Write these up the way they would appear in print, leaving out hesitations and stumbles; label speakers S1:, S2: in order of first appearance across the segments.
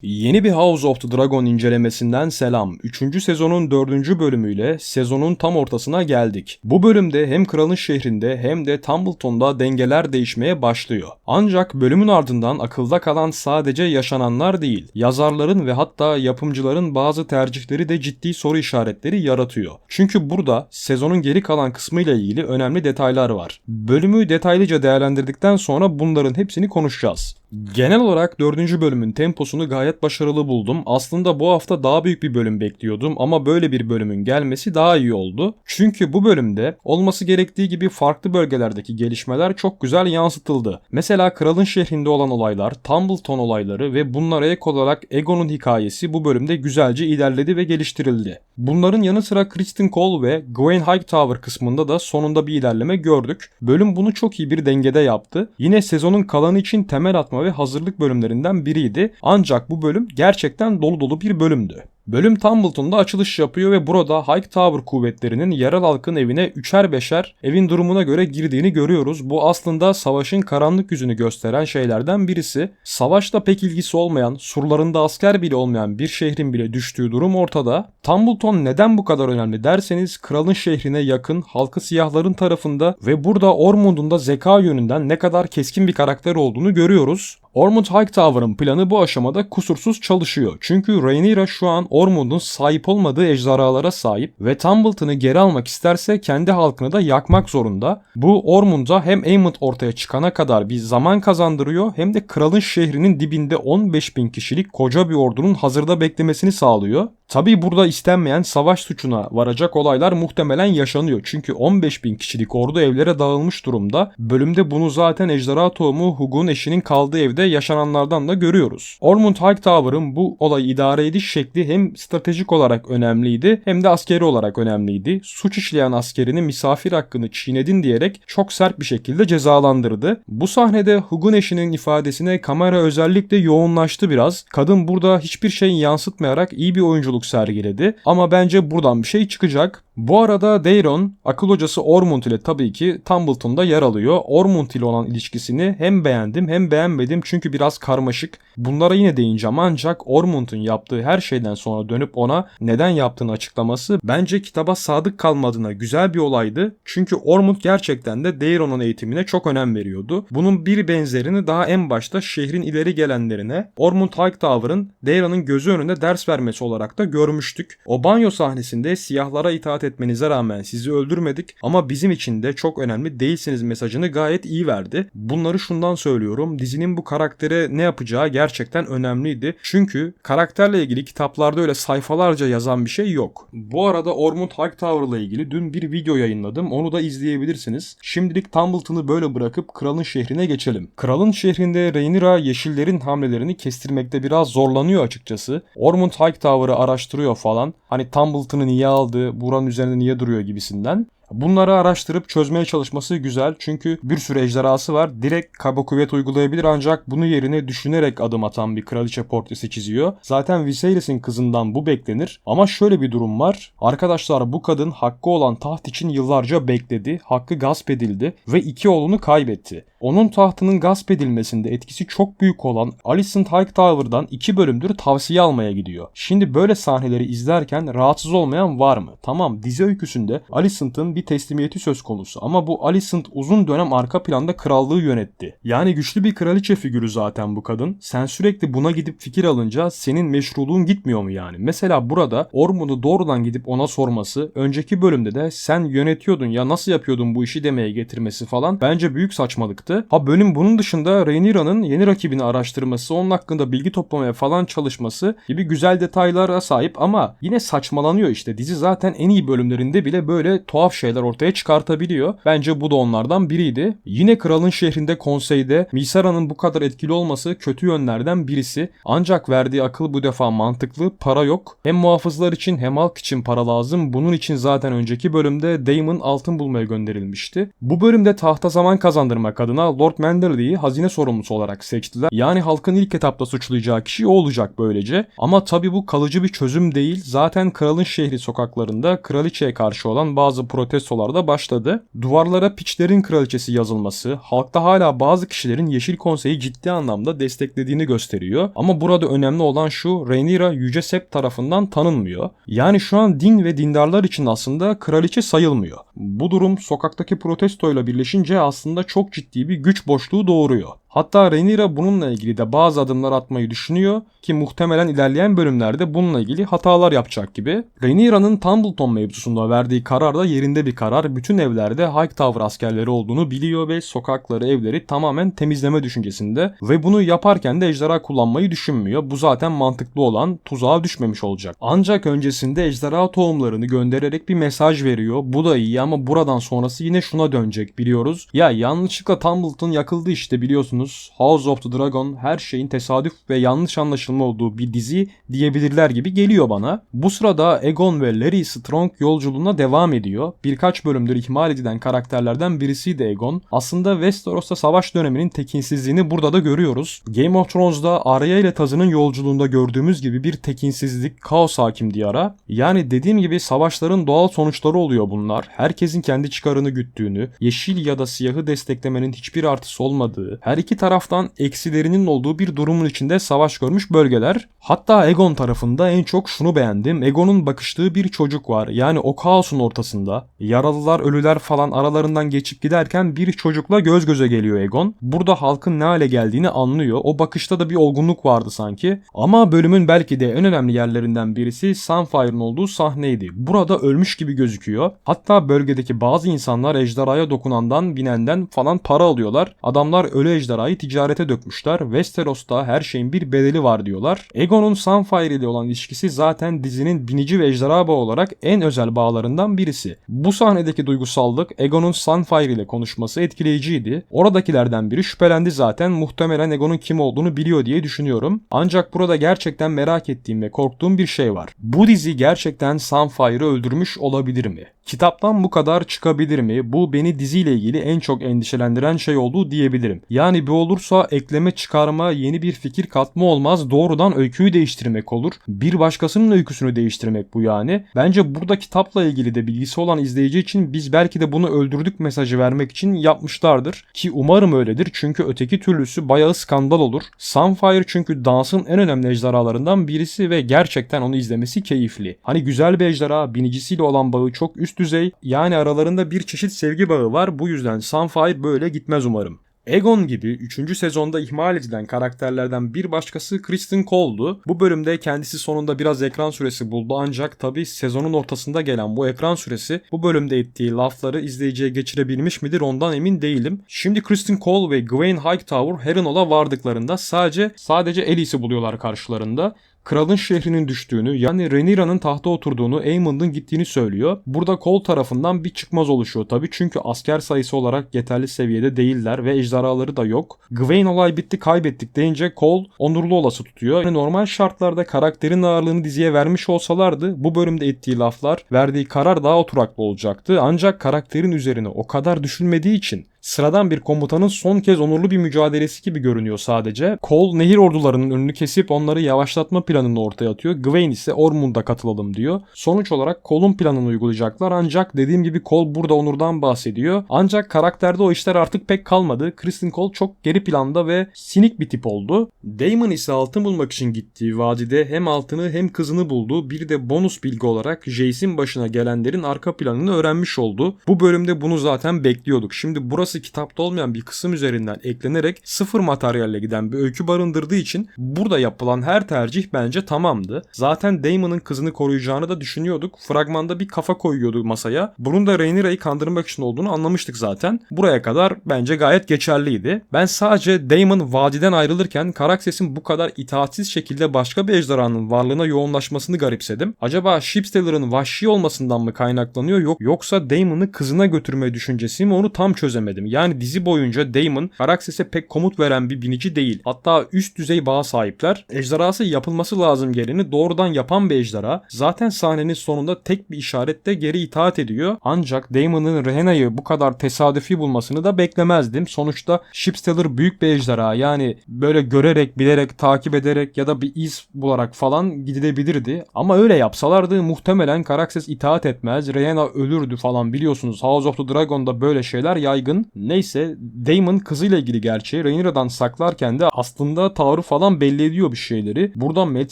S1: Yeni bir House of the Dragon incelemesinden selam. 3. sezonun 4. bölümüyle sezonun tam ortasına geldik. Bu bölümde hem kralın şehrinde hem de Tumbleton'da dengeler değişmeye başlıyor. Ancak bölümün ardından akılda kalan sadece yaşananlar değil, yazarların ve hatta yapımcıların bazı tercihleri de ciddi soru işaretleri yaratıyor. Çünkü burada sezonun geri kalan kısmıyla ilgili önemli detaylar var. Bölümü detaylıca değerlendirdikten sonra bunların hepsini konuşacağız. Genel olarak 4. bölümün temposunu gayet başarılı buldum. Aslında bu hafta daha büyük bir bölüm bekliyordum ama böyle bir bölümün gelmesi daha iyi oldu. Çünkü bu bölümde olması gerektiği gibi farklı bölgelerdeki gelişmeler çok güzel yansıtıldı. Mesela kralın şehrinde olan olaylar, Tumbleton olayları ve bunlara ek olarak Aegon'un hikayesi bu bölümde güzelce ilerledi ve geliştirildi. Bunların yanı sıra Criston Cole ve Gwen Hightower kısmında da sonunda bir ilerleme gördük. Bölüm bunu çok iyi bir dengede yaptı. Yine sezonun kalanı için temel atma ve hazırlık bölümlerinden biriydi. Ancak bu bölüm gerçekten dolu dolu bir bölümdü. Bölüm Tumbleton'da açılış yapıyor ve burada Hightower kuvvetlerinin yerel halkın evine üçer beşer evin durumuna göre girdiğini görüyoruz. Bu aslında savaşın karanlık yüzünü gösteren şeylerden birisi. Savaşta pek ilgisi olmayan, surlarında asker bile olmayan bir şehrin bile düştüğü durum ortada. Tumbleton neden bu kadar önemli derseniz kralın şehrine yakın, halkı siyahların tarafında ve burada Ormond'un da zeka yönünden ne kadar keskin bir karakter olduğunu görüyoruz. Ormond Hightower'ın planı bu aşamada kusursuz çalışıyor. Çünkü Rhaenyra şu an Ormond'un sahip olmadığı ejderhalara sahip ve Tumbleton'ı geri almak isterse kendi halkını da yakmak zorunda. Bu Ormond'a hem Aemond ortaya çıkana kadar bir zaman kazandırıyor hem de kralın şehrinin dibinde 15.000 kişilik koca bir ordunun hazırda beklemesini sağlıyor. Tabii burada istenmeyen savaş suçuna varacak olaylar muhtemelen yaşanıyor. Çünkü 15.000 kişilik ordu evlere dağılmış durumda. Bölümde bunu zaten ejderha tohumu Hugh'un eşinin kaldığı evde yaşananlardan da görüyoruz. Ormond Hightower'ın bu olayı idare ediş şekli hem stratejik olarak önemliydi hem de askeri olarak önemliydi. Suç işleyen askerini misafir hakkını çiğnedin diyerek çok sert bir şekilde cezalandırdı. Bu sahnede Hugh'un eşinin ifadesine kamera özellikle yoğunlaştı biraz. Kadın burada hiçbir şey yansıtmayarak iyi bir oyunculuk sergiledi. Ama bence buradan bir şey çıkacak. Bu arada Daeron, akıl hocası Ormond ile tabii ki Tumbleton'da yer alıyor. Ormond ile olan ilişkisini hem beğendim hem beğenmedim çünkü biraz karmaşık. Bunlara yine değineceğim ancak Ormond'un yaptığı her şeyden sonra dönüp ona neden yaptığını açıklaması bence kitaba sadık kalmadığına güzel bir olaydı. Çünkü Ormond gerçekten de Daeron'un eğitimine çok önem veriyordu. Bunun bir benzerini daha en başta şehrin ileri gelenlerine Ormond Hightower'ın Daeron'un gözü önünde ders vermesi olarak da görmüştük. O banyo sahnesinde siyahlara itaat etmenize rağmen sizi öldürmedik ama bizim için de çok önemli değilsiniz mesajını gayet iyi verdi. Bunları şundan söylüyorum. Dizinin bu karaktere ne yapacağı gerçekten önemliydi. Çünkü karakterle ilgili kitaplarda öyle sayfalarca yazan bir şey yok. Bu arada Ormond Hightower ile ilgili dün bir video yayınladım. Onu da izleyebilirsiniz. Şimdilik Tumbleton'u böyle bırakıp kralın şehrine geçelim. Kralın şehrinde Rhaenyra yeşillerin hamlelerini kestirmekte biraz zorlanıyor açıkçası. Ormond Hightower'ı araştırıyor falan. Hani Tumbleton'u niye aldı, buranın üzerinde niye duruyor gibisinden. Bunları araştırıp çözmeye çalışması güzel çünkü bir sürü ejderhası var. Direkt kaba kuvvet uygulayabilir ancak bunu yerine düşünerek adım atan bir kraliçe portresi çiziyor. Zaten Viserys'in kızından bu beklenir. Ama şöyle bir durum var. Arkadaşlar bu kadın hakkı olan taht için yıllarca bekledi. Hakkı gasp edildi ve 2 oğlunu kaybetti. Onun tahtının gasp edilmesinde etkisi çok büyük olan Alicent Hightower'dan 2 bölümdür tavsiye almaya gidiyor. Şimdi böyle sahneleri izlerken rahatsız olmayan var mı? Tamam, dizi öyküsünde Alicent'ın bir teslimiyeti söz konusu ama bu Alicent uzun dönem arka planda krallığı yönetti. Yani güçlü bir kraliçe figürü zaten bu kadın. Sen sürekli buna gidip fikir alınca senin meşruluğun gitmiyor mu yani? Mesela burada Ormond'u doğrudan gidip ona sorması, önceki bölümde de sen yönetiyordun ya nasıl yapıyordun bu işi demeye getirmesi falan bence büyük saçmalıktı. Bölüm bunun dışında Rhaenyra'nın yeni rakibini araştırması, onun hakkında bilgi toplamaya falan çalışması gibi güzel detaylara sahip ama yine saçmalanıyor işte. Dizi zaten en iyi bölümlerinde bile böyle tuhaf şeyler ortaya çıkartabiliyor. Bence bu da onlardan biriydi. Yine kralın şehrinde konseyde Mysara'nın bu kadar etkili olması kötü yönlerden birisi. Ancak verdiği akıl bu defa mantıklı. Para yok. Hem muhafızlar için hem halk için para lazım. Bunun için zaten önceki bölümde Daemon altın bulmaya gönderilmişti. Bu bölümde tahta zaman kazandırmak adına Lord Manderley'i hazine sorumlusu olarak seçtiler. Yani halkın ilk etapta suçlayacağı kişi o olacak böylece. Ama tabii bu kalıcı bir çözüm değil. Zaten kralın şehri sokaklarında kraliçeye karşı olan bazı protestolar protestolar da başladı. Duvarlara piçlerin kraliçesi yazılması, halkta hala bazı kişilerin Yeşil Konsey'i ciddi anlamda desteklediğini gösteriyor. Ama burada önemli olan şu, Rhaenyra Yüce Sept tarafından tanınmıyor. Yani şu an din ve dindarlar için aslında kraliçe sayılmıyor. Bu durum sokaktaki protestoyla birleşince aslında çok ciddi bir güç boşluğu doğuruyor. Hatta Rhaenyra bununla ilgili de bazı adımlar atmayı düşünüyor ki muhtemelen ilerleyen bölümlerde bununla ilgili hatalar yapacak gibi. Rhaenyra'nın Tumbleton mevzusunda verdiği karar da yerinde bir karar. Bütün evlerde Hightower askerleri olduğunu biliyor ve sokakları, evleri tamamen temizleme düşüncesinde ve bunu yaparken de ejderha kullanmayı düşünmüyor. Bu zaten mantıklı olan, tuzağa düşmemiş olacak. Ancak öncesinde ejderha tohumlarını göndererek bir mesaj veriyor. Bu da iyi ama buradan sonrası yine şuna dönecek biliyoruz. Ya yanlışlıkla Tumbleton yakıldı işte biliyorsunuz. House of the Dragon her şeyin tesadüf ve yanlış anlaşılma olduğu bir dizi diyebilirler gibi geliyor bana. Bu sırada Aegon ve Larry Strong yolculuğuna devam ediyor. Birkaç bölümdür ihmal edilen karakterlerden birisiydi Aegon. Aslında Westeros'ta savaş döneminin tekinsizliğini burada da görüyoruz. Game of Thrones'da Arya ile Taz'ın yolculuğunda gördüğümüz gibi bir tekinsizlik, kaos hakim diyara. Yani dediğim gibi savaşların doğal sonuçları oluyor bunlar. Herkesin kendi çıkarını güttüğünü, yeşil ya da siyahı desteklemenin hiçbir artısı olmadığı, her iki taraftan eksilerinin olduğu bir durumun içinde savaş görmüş bölgeler. Hatta Aegon tarafında en çok şunu beğendim. Aegon'un bakıştığı bir çocuk var. Yani o kaosun ortasında yaralılar, ölüler falan aralarından geçip giderken bir çocukla göz göze geliyor Aegon. Burada halkın ne hale geldiğini anlıyor. O bakışta da bir olgunluk vardı sanki. Ama bölümün belki de en önemli yerlerinden birisi Sunfire'ın olduğu sahneydi. Burada ölmüş gibi gözüküyor. Hatta bölgedeki bazı insanlar ejderhaya dokunandan, binenden falan para alıyorlar. Adamlar ölü ejderhayı ticarete dökmüşler. Westeros'ta her şeyin bir bedeli var diyorlar. Aegon'un Sunfire ile olan ilişkisi zaten dizinin binici ve ejderha bağı olarak en özel bağlarından birisi. Bu sahnedeki duygusallık Aegon'un Sunfire ile konuşması etkileyiciydi. Oradakilerden biri şüphelendi zaten. Muhtemelen Aegon'un kim olduğunu biliyor diye düşünüyorum. Ancak burada gerçekten merak ettiğim ve korktuğum bir şey var. Bu dizi gerçekten Sunfire'ı öldürmüş olabilir mi? Kitaptan bu kadar çıkabilir mi? Bu beni diziyle ilgili en çok endişelendiren şey olduğu diyebilirim. Yani bu olursa ekleme çıkarma, yeni bir fikir katma olmaz. Doğrudan öyküyü değiştirmek olur. Bir başkasının öyküsünü değiştirmek bu yani. Bence burada kitapla ilgili de bilgisi olan izleyici için biz belki de bunu öldürdük mesajı vermek için yapmışlardır. Ki umarım öyledir çünkü öteki türlüsü bayağı skandal olur. Sunfire çünkü dansın en önemli ejderhalarından birisi ve gerçekten onu izlemesi keyifli. Hani güzel bir ejderha, binicisiyle olan bağı çok üst düzey. Yani aralarında bir çeşit sevgi bağı var. Bu yüzden Sunfire böyle gitmez umarım. Aegon gibi 3. sezonda ihmal edilen karakterlerden bir başkası Criston Cole'du. Bu bölümde kendisi sonunda biraz ekran süresi buldu ancak tabi sezonun ortasında gelen bu ekran süresi bu bölümde ettiği lafları izleyiciye geçirebilmiş midir ondan emin değilim. Şimdi Criston Cole ve Gwen Hightower Harrenhal'a vardıklarında sadece Alicent'i buluyorlar karşılarında. Kralın şehrinin düştüğünü yani Rhaenyra'nın tahta oturduğunu, Aemond'un gittiğini söylüyor. Burada Cole tarafından bir çıkmaz oluşuyor tabii çünkü asker sayısı olarak yeterli seviyede değiller ve ejderhaları da yok. Gwen olay bitti kaybettik deyince Cole onurlu olası tutuyor. Yani normal şartlarda karakterin ağırlığını diziye vermiş olsalardı bu bölümde ettiği laflar, verdiği karar daha oturaklı olacaktı. Ancak karakterin üzerine o kadar düşünmediği için sıradan bir komutanın son kez onurlu bir mücadelesi gibi görünüyor sadece. Cole nehir ordularının önünü kesip onları yavaşlatma planını ortaya atıyor. Gwen ise Ormund'a katılalım diyor. Sonuç olarak Cole'un planını uygulayacaklar ancak dediğim gibi Cole burada onurdan bahsediyor. Ancak karakterde o işler artık pek kalmadı. Criston Cole çok geri planda ve sinik bir tip oldu. Daemon ise altın bulmak için gittiği vadide hem altını hem kızını buldu. Bir de bonus bilgi olarak Jace'in başına gelenlerin arka planını öğrenmiş oldu. Bu bölümde bunu zaten bekliyorduk. Şimdi burası kitapta olmayan bir kısım üzerinden eklenerek sıfır materyalle giden bir öykü barındırdığı için burada yapılan her tercih bence tamamdı. Zaten Daemon'ın kızını koruyacağını da düşünüyorduk. Fragmanda bir kafa koyuyordu masaya. Bunun da Rhaenyra'yı kandırmak için olduğunu anlamıştık zaten. Buraya kadar bence gayet geçerliydi. Ben sadece Daemon vadiden ayrılırken Caraxes'in bu kadar itaatsiz şekilde başka bir ejderhanın varlığına yoğunlaşmasını garipsedim. Acaba Shipstaller'ın vahşi olmasından mı kaynaklanıyor yoksa Daemon'ı kızına götürme düşüncesi mi onu tam çözemedim. isterdim. Yani dizi boyunca Daemon Caraxes'e pek komut veren bir binici değil. Hatta üst düzey bağa sahipler. Ejderhası yapılması lazım geleni doğrudan yapan bir ejderha. Zaten sahnenin sonunda tek bir işaretle geri itaat ediyor. Ancak Daemon'ın Rhaenyra'yı bu kadar tesadüfi bulmasını da beklemezdim. Sonuçta Shipsteller büyük bir ejderha. Yani böyle görerek, bilerek, takip ederek ya da bir iz bularak falan gidilebilirdi. Ama öyle yapsalardı muhtemelen Caraxes itaat etmez. Rhaenyra ölürdü falan, biliyorsunuz. House of the Dragon'da böyle şeyler yaygın. Neyse, Daemon kızıyla ilgili gerçeği Rhaenyra'dan saklarken de aslında tavrı falan belli ediyor bir şeyleri. Burada Matt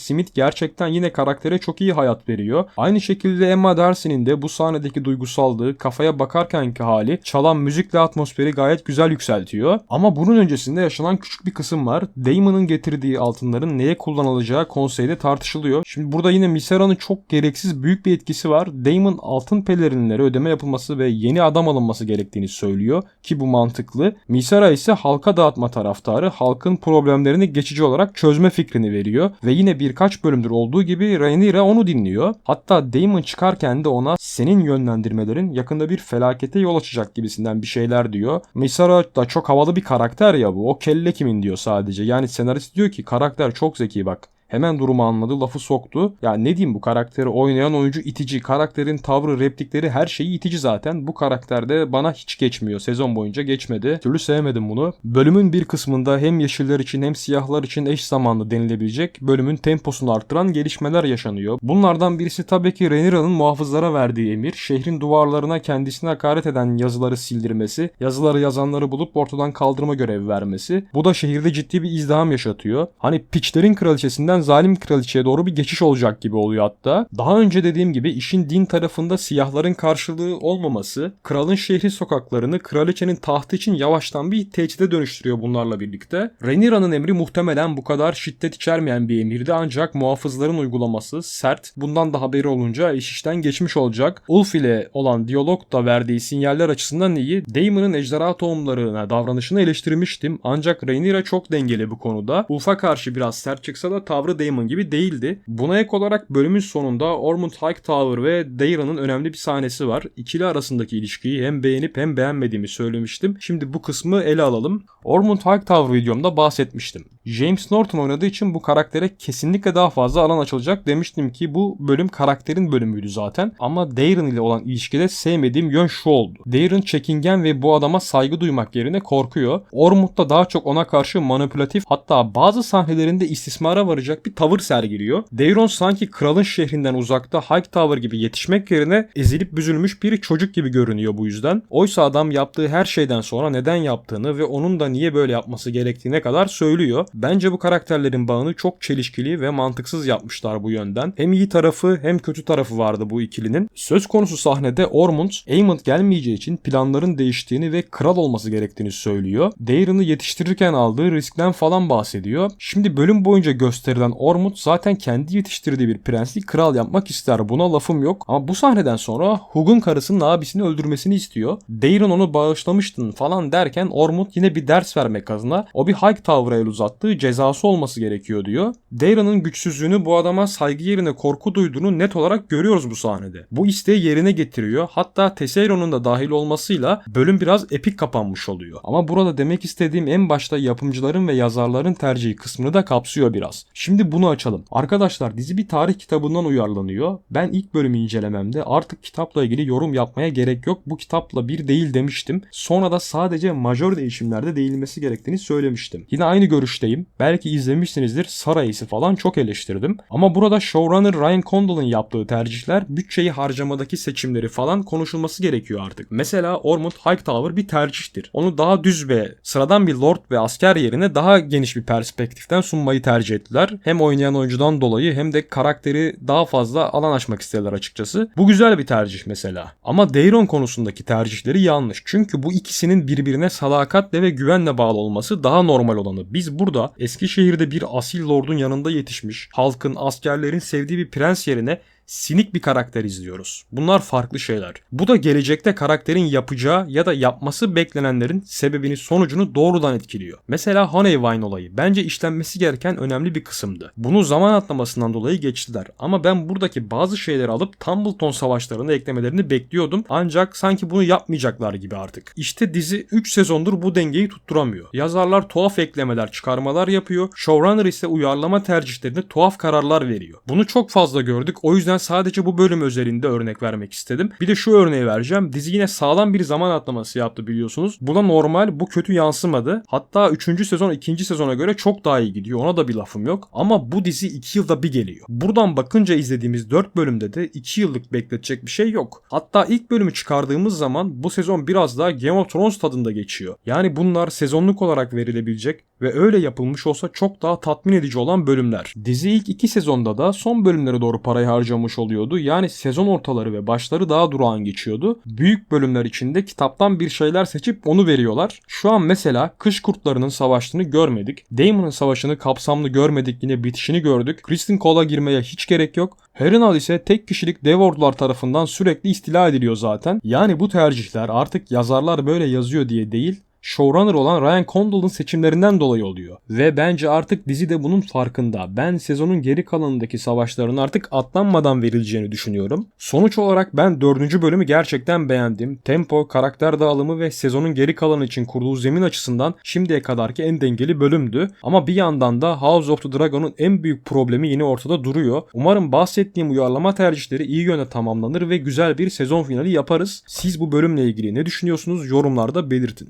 S1: Smith gerçekten yine karaktere çok iyi hayat veriyor. Aynı şekilde Emma Darcy'nin de bu sahnedeki duygusallığı, kafaya bakarkenki hali, çalan müzikle atmosferi gayet güzel yükseltiyor. Ama bunun öncesinde yaşanan küçük bir kısım var. Daemon'ın getirdiği altınların neye kullanılacağı konseyde tartışılıyor. Şimdi burada yine Mysera'nın çok gereksiz büyük bir etkisi var. Daemon altın pelerinlere ödeme yapılması ve yeni adam alınması gerektiğini söylüyor ki bu mantıklı. Mysera ise halka dağıtma taraftarı, halkın problemlerini geçici olarak çözme fikrini veriyor ve yine birkaç bölümdür olduğu gibi Rhaenyra onu dinliyor. Hatta Daemon çıkarken de ona senin yönlendirmelerin yakında bir felakete yol açacak gibisinden bir şeyler diyor. Mysera da çok havalı bir karakter ya bu. O kelle kimin diyor sadece. Yani senarist diyor ki karakter çok zeki bak. Hemen durumu anladı, lafı soktu. Ya ne diyeyim, bu karakteri oynayan oyuncu itici. Karakterin tavrı, replikleri, her şeyi itici zaten. Bu karakter de bana hiç geçmiyor. Sezon boyunca geçmedi. Bir türlü sevmedim bunu. Bölümün bir kısmında hem yeşiller için hem siyahlar için eş zamanlı denilebilecek bölümün temposunu arttıran gelişmeler yaşanıyor. Bunlardan birisi tabii ki Rhaenyra'nın muhafızlara verdiği emir. Şehrin duvarlarına kendisine hakaret eden yazıları sildirmesi, yazıları yazanları bulup ortadan kaldırma görevi vermesi. Bu da şehirde ciddi bir izdiham yaşatıyor. Hani piçlerin kraliçesinden zalim kraliçeye doğru bir geçiş olacak gibi oluyor hatta. Daha önce dediğim gibi işin din tarafında siyahların karşılığı olmaması, kralın şehri sokaklarını kraliçenin tahtı için yavaştan bir tehdide dönüştürüyor bunlarla birlikte. Rhaenyra'nın emri muhtemelen bu kadar şiddet içermeyen bir emirdi, ancak muhafızların uygulaması sert. Bundan da haberi olunca iş işten geçmiş olacak. Ulf ile olan diyalog da verdiği sinyaller açısından iyi. Daemon'ın ejderha tohumlarına davranışını eleştirmiştim, ancak Rhaenyra çok dengeli bu konuda. Ulf'a karşı biraz sert çıksa da tavrı Daemon gibi değildi. Buna ek olarak bölümün sonunda Ormond Hightower ve Daeron'un önemli bir sahnesi var. İkili arasındaki ilişkiyi hem beğenip hem beğenmediğimi söylemiştim. Şimdi bu kısmı ele alalım. Ormond Hightower videomda bahsetmiştim. James Norton oynadığı için bu karaktere kesinlikle daha fazla alan açılacak demiştim ki bu bölüm karakterin bölümüydü zaten. Ama Daeron ile olan ilişkide sevmediğim yön şu oldu. Daeron çekingen ve bu adama saygı duymak yerine korkuyor. Ormond da daha çok ona karşı manipülatif, hatta bazı sahnelerinde istismara varacak bir tavır sergiliyor. Daeron sanki kralın şehrinden uzakta Hightower gibi yetişmek yerine ezilip büzülmüş bir çocuk gibi görünüyor bu yüzden. Oysa adam yaptığı her şeyden sonra neden yaptığını ve onun da niye böyle yapması gerektiğine kadar söylüyor. Bence bu karakterlerin bağını çok çelişkili ve mantıksız yapmışlar bu yönden. Hem iyi tarafı hem kötü tarafı vardı bu ikilinin. Söz konusu sahnede Ormond, Aemond gelmeyeceği için planların değiştiğini ve kral olması gerektiğini söylüyor. Daeron'u yetiştirirken aldığı riskten falan bahsediyor. Şimdi bölüm boyunca gösterilen Ormond zaten kendi yetiştirdiği bir prensi kral yapmak ister. Buna lafım yok. Ama bu sahneden sonra Hug'un karısının abisini öldürmesini istiyor. Daeron onu bağışlamıştın falan derken Ormond yine bir ders vermek adına o bir Hightower'a el uzattığı cezası olması gerekiyor diyor. Daeron'un güçsüzlüğünü, bu adama saygı yerine korku duyduğunu net olarak görüyoruz bu sahnede. Bu isteği yerine getiriyor. Hatta Tessarion'un da dahil olmasıyla bölüm biraz epik kapanmış oluyor. Ama burada demek istediğim en başta yapımcıların ve yazarların tercihi kısmını da kapsıyor biraz. Şimdi bunu açalım. Arkadaşlar, dizi bir tarih kitabından uyarlanıyor. Ben ilk bölümü incelememde artık kitapla ilgili yorum yapmaya gerek yok, bu kitapla bir değil demiştim. Sonra da sadece majör değişimlerde değinilmesi gerektiğini söylemiştim. Yine aynı görüşteyim. Belki izlemişsinizdir, Saray'sı falan çok eleştirdim. Ama burada showrunner Ryan Condal'ın yaptığı tercihler, bütçeyi harcamadaki seçimleri falan konuşulması gerekiyor artık. Mesela Ormond Hightower bir tercihtir. Onu daha düz ve sıradan bir lord ve asker yerine daha geniş bir perspektiften sunmayı tercih ettiler. Hem oynayan oyuncudan dolayı hem de karakteri daha fazla alan açmak istediler açıkçası. Bu güzel bir tercih mesela. Ama Daeron konusundaki tercihleri yanlış. Çünkü bu ikisinin birbirine sadakatle ve güvenle bağlı olması daha normal olanı. Biz burada Eskişehir'de bir asil lordun yanında yetişmiş, halkın, askerlerin sevdiği bir prens yerine sinik bir karakter izliyoruz. Bunlar farklı şeyler. Bu da gelecekte karakterin yapacağı ya da yapması beklenenlerin sebebini, sonucunu doğrudan etkiliyor. Mesela Honeyvine olayı bence işlenmesi gereken önemli bir kısımdı. Bunu zaman atlamasından dolayı geçtiler. Ama ben buradaki bazı şeyleri alıp Tumbleton savaşlarına eklemelerini bekliyordum. Ancak sanki bunu yapmayacaklar gibi artık. İşte dizi 3 sezondur bu dengeyi tutturamıyor. Yazarlar tuhaf eklemeler, çıkarmalar yapıyor. Showrunner ise uyarlama tercihlerinde tuhaf kararlar veriyor. Bunu çok fazla gördük. O yüzden sadece bu bölüm özelinde örnek vermek istedim. Bir de şu örneği vereceğim. Dizi yine sağlam bir zaman atlaması yaptı biliyorsunuz. Bu da normal. Bu kötü yansımadı. Hatta 3. sezon 2. sezona göre çok daha iyi gidiyor. Ona da bir lafım yok. Ama bu dizi 2 yılda bir geliyor. Buradan bakınca izlediğimiz 4 bölümde de 2 yıllık bekletecek bir şey yok. Hatta ilk bölümü çıkardığımız zaman bu sezon biraz daha Game of Thrones tadında geçiyor. Yani bunlar sezonluk olarak verilebilecek ve öyle yapılmış olsa çok daha tatmin edici olan bölümler. Dizi ilk 2 sezonda da son bölümlere doğru parayı harcamış oluyordu. Yani sezon ortaları ve başları daha durağan geçiyordu. Büyük bölümler içinde kitaptan bir şeyler seçip onu veriyorlar. Şu an mesela kış kurtlarının savaştığını görmedik. Daemon'ın savaşını kapsamlı görmedik, yine bitişini gördük. Criston Cole'a girmeye hiç gerek yok. Harrenhal ise tek kişilik dev ordular tarafından sürekli istila ediliyor zaten. Yani bu tercihler artık yazarlar böyle yazıyor diye değil, showrunner olan Ryan Condal'ın seçimlerinden dolayı oluyor. Ve bence artık dizi de bunun farkında. Ben sezonun geri kalanındaki savaşların artık atlanmadan verileceğini düşünüyorum. Sonuç olarak ben 4. bölümü gerçekten beğendim. Tempo, karakter dağılımı ve sezonun geri kalanı için kurduğu zemin açısından şimdiye kadarki en dengeli bölümdü. Ama bir yandan da House of the Dragon'un en büyük problemi yine ortada duruyor. Umarım bahsettiğim uyarlama tercihleri iyi yöne tamamlanır ve güzel bir sezon finali yaparız. Siz bu bölümle ilgili ne düşünüyorsunuz? Yorumlarda belirtin.